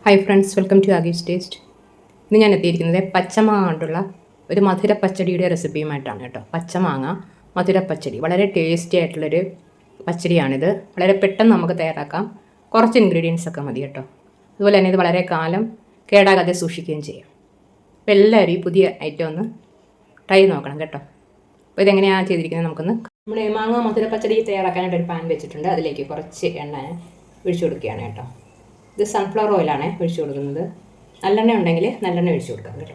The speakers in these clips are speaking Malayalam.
ഹായ് ഫ്രണ്ട്സ്, വെൽക്കം ടു ആഗീസ് ടേസ്റ്റ്. ഇന്ന് ഞാൻ എത്തിയിരിക്കുന്നത് പച്ചമാങ്ങ കൊണ്ടുള്ള ഒരു മധുരപ്പച്ചടിയുടെ റെസിപ്പിയുമായിട്ടാണ് കേട്ടോ. പച്ചമാങ്ങ മധുരപ്പച്ചടി വളരെ ടേസ്റ്റി ആയിട്ടുള്ളൊരു പച്ചടിയാണിത്. വളരെ പെട്ടെന്ന് നമുക്ക് തയ്യാറാക്കാം. കുറച്ച് ഇൻഗ്രീഡിയൻസ് ഒക്കെ മതി കേട്ടോ. അതുപോലെ തന്നെ ഇത് വളരെ കാലം കേടാകാതെ സൂക്ഷിക്കുകയും ചെയ്യാം. അപ്പോൾ എല്ലാവരും ഈ പുതിയ ഐറ്റം ഒന്ന് ട്രൈ നോക്കണം കേട്ടോ. അപ്പോൾ ഇതെങ്ങനെയാണ് ചെയ്തിരിക്കുന്നത് നമുക്കൊന്ന്. നമ്മൾ മാങ്ങ മധുരപ്പച്ചടി തയ്യാറാക്കാനായിട്ട് ഒരു പാൻ വെച്ചിട്ടുണ്ട്. അതിലേക്ക് കുറച്ച് എണ്ണ ഒഴിച്ചു കൊടുക്കുകയാണ് കേട്ടോ. ഇത് സൺഫ്ലവർ ഓയിലാണ് ഒഴിച്ചു കൊടുക്കുന്നത്. നല്ലെണ്ണ ഉണ്ടെങ്കിൽ നല്ലെണ്ണ ഒഴിച്ചു കൊടുക്കാം കേട്ടോ.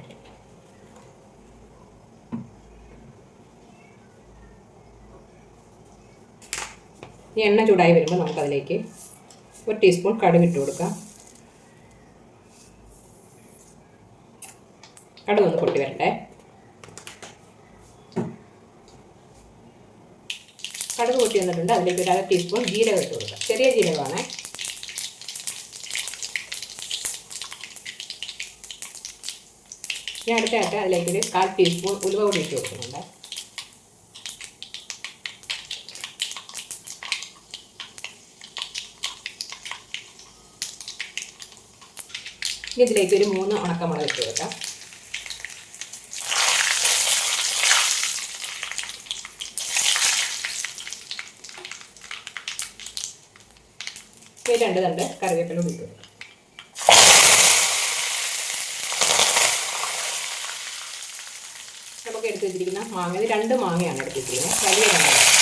ഈ എണ്ണ ചൂടായി വരുമ്പോൾ നമുക്കതിലേക്ക് 1 ടീസ്പൂൺ കടുക് ഇട്ട് കൊടുക്കാം. കടുക് ഒന്ന് പൊട്ടി വരട്ടെ. കടുക് പൊട്ടി വന്നിട്ടുണ്ട്. അതിലേക്ക് 1/2 ടീസ്പൂൺ ജീരകം ഇട്ട് കൊടുക്കാം. ചെറിയ ജീരകമാണ്. ഞാൻ അടുത്തായിട്ട് അതിലേക്ക് 1/4 ടീസ്പൂൺ ഉലുവ കൂടി ഇട്ട് കൊടുക്കുന്നുണ്ട്. ഇതിലേക്ക് 3 ഉണക്കമുളക് ഇട്ട് കൊടുക്കാം. ഈ 2 തണ്ട് കറിവേപ്പില കൂടി ഇട്ട് കൊടുക്കാം. നമുക്ക് എടുത്ത് വെച്ചിരിക്കുന്ന മാങ്ങ, ഇത് 2 മാങ്ങയാണ് എടുത്തിരിക്കുന്നത്. വലിയ 2.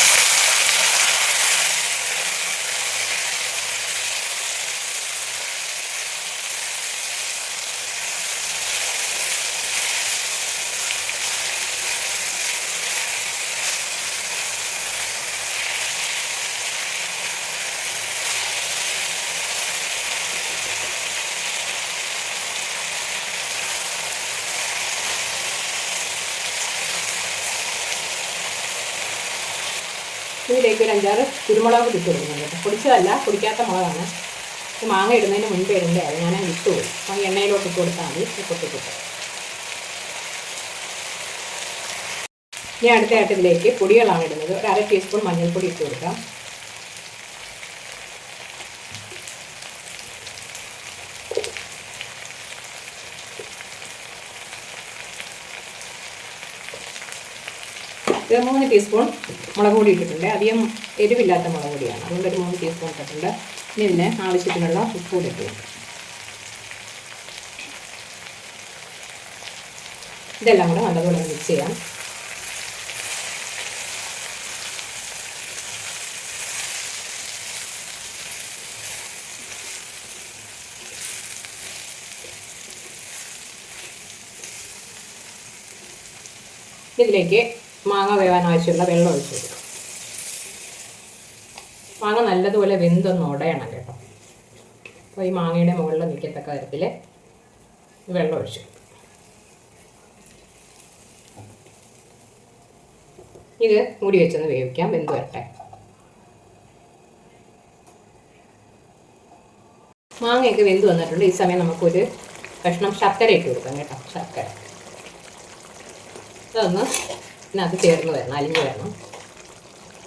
ഇതിലേക്ക് 1 5-6 കുരുമുളക് ഇട്ട് കൊടുക്കുന്നുണ്ട്. പൊടിച്ചതല്ല, പൊടിക്കാത്ത മുളകാണ്. മാങ്ങ ഇടുന്നതിന് മുൻപ് ഇടണ്ടേ, അത് ഞാൻ ഇട്ടുപോയി. അപ്പോൾ എണ്ണയിലോട്ട് ഇട്ട് കൊടുത്താൽ മതി. പൊട്ടിക്കിട്ട് ഇനി അടുത്തായിട്ട് ഇതിലേക്ക് പൊടികളാണ് ഇടുന്നത്. 1/2 ടീസ്പൂൺ മഞ്ഞൾപ്പൊടി ഇട്ട് കൊടുക്കാം. ഇത് 3 ടീസ്പൂൺ മുളക് പൊടി ഇട്ടിട്ടുണ്ട്. അധികം എരിവില്ലാത്ത മുളക് പൊടിയാണ്, അതുകൊണ്ട് ഒരു 3 ടീസ്പൂൺ ഇട്ടിട്ടുണ്ട്. ഇനി ഇതിന് ആവശ്യത്തിനുള്ള ഉപ്പ് കൂടി ഇട്ട് കൊടുക്കും. ഇതെല്ലാം കൂടെ നല്ലതുപോലെ മിക്സ് ചെയ്യാം. ഇതിലേക്ക് മാങ്ങ വേവാൻ ആവശ്യമുള്ള വെള്ളം ഒഴിച്ചു കൊടുക്കും. മാങ്ങ നല്ലതുപോലെ വെന്തൊന്ന് ഉടയണം കേട്ടോ. അപ്പോൾ ഈ മാങ്ങയുടെ മുകളിൽ നിൽക്കത്തക്ക തരത്തിൽ വെള്ളം ഒഴിച്ചു കൊടുക്കും. ഇത് മൂടി വെച്ചൊന്ന് വേവിക്കാം, വെന്ത് വരട്ടെ. മാങ്ങയൊക്കെ വെന്ത് വന്നിട്ടുണ്ട്. ഈ സമയം നമുക്കൊരു കഷ്ണം ശർക്കര ഇട്ട് കൊടുക്കാം കേട്ടോ. ശർക്കര അതൊന്ന് ഇതിനകത്ത് ചേർന്ന് വരണം, അലിഞ്ഞ് വരണം.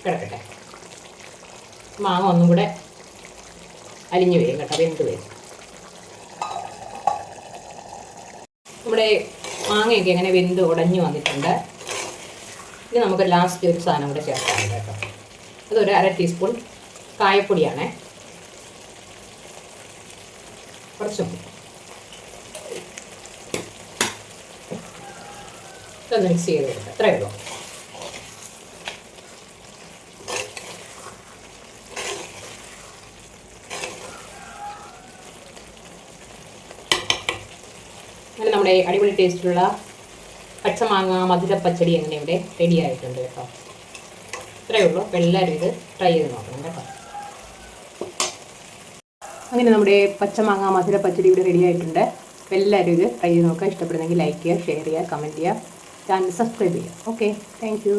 കിടക്കട്ടെ. മാങ്ങ ഒന്നും കൂടെ അലിഞ്ഞ് വരും കേട്ടോ, വെന്ത് വരും. നമ്മുടെ മാങ്ങയൊക്കെ ഇങ്ങനെ വെന്ത് ഉടഞ്ഞു വന്നിട്ടുണ്ട്. ഇനി നമുക്ക് ലാസ്റ്റ് ഒരു സാധനം കൂടെ ചേർക്കാനുണ്ട് കേട്ടോ. അതൊരു 1/2 ടീസ്പൂൺ കായപ്പൊടിയാണ്. കുറച്ചും ഇതൊന്ന് മിക്സ് ചെയ്ത് കൊടുക്കാം. അത്രയേ ഉള്ളൂ. അങ്ങനെ നമ്മുടെ അടിപൊളി ടേസ്റ്റുള്ള പച്ചമാങ്ങ മധുരപ്പച്ചടി അങ്ങനെ ഇവിടെ റെഡി ആയിട്ടുണ്ട് കേട്ടോ. ഇത്രയേ ഉള്ളൂ. അപ്പോൾ എല്ലാവരും ഇത് ട്രൈ ചെയ്ത് നോക്കണം കേട്ടോ. അങ്ങനെ നമ്മുടെ പച്ചമാങ്ങ മധുരപ്പച്ചടി ഇവിടെ റെഡി ആയിട്ടുണ്ട്. അപ്പോൾ എല്ലാവരും ഇത് ട്രൈ ചെയ്ത് നോക്കുക. ഇഷ്ടപ്പെടുന്നെങ്കിൽ ലൈക്ക് ചെയ്യുക, ഷെയർ ചെയ്യുക, കമൻറ്റ് ചെയ്യുക, ചാനൽ സബ്സ്ക്രൈബ് ചെയ്യുക. Okay, thank you.